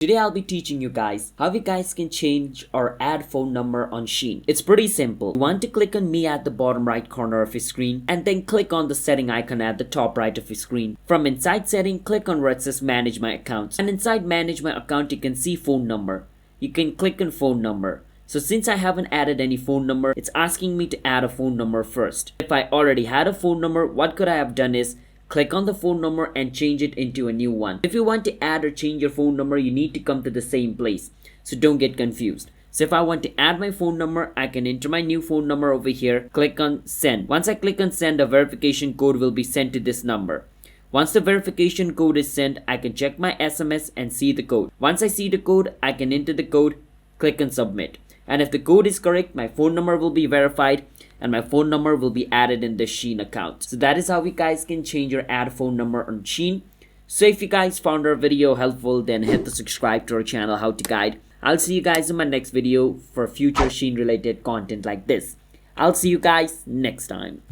Today I'll be teaching you guys how you guys can change or add phone number on Shein. It's pretty simple. You want to click on me at the bottom right corner of your screen and then click on the setting icon at the top right of your screen. From inside setting, click on where it says manage my accounts, and inside manage my account you can see phone number. You can click on phone number. So since I haven't added any phone number, it's asking me to add a phone number first. If I already had a phone number, what could I have done is click on the phone number and change it into a new one. If you want to add or change your phone number, you need to come to the same place. So don't get confused. So if I want to add my phone number, I can enter my new phone number over here, click on send. Once I click on send, a verification code will be sent to this number. Once the verification code is sent, I can check my SMS and see the code. Once I see the code, I can enter the code, click on submit. And if the code is correct, my phone number will be verified and my phone number will be added in the Shein account. So that is how you guys can change or add phone number on Shein. So if you guys found our video helpful, then hit the subscribe to our channel How to Guide. I'll see you guys in my next video for future Shein related content like this. I'll see you guys next time.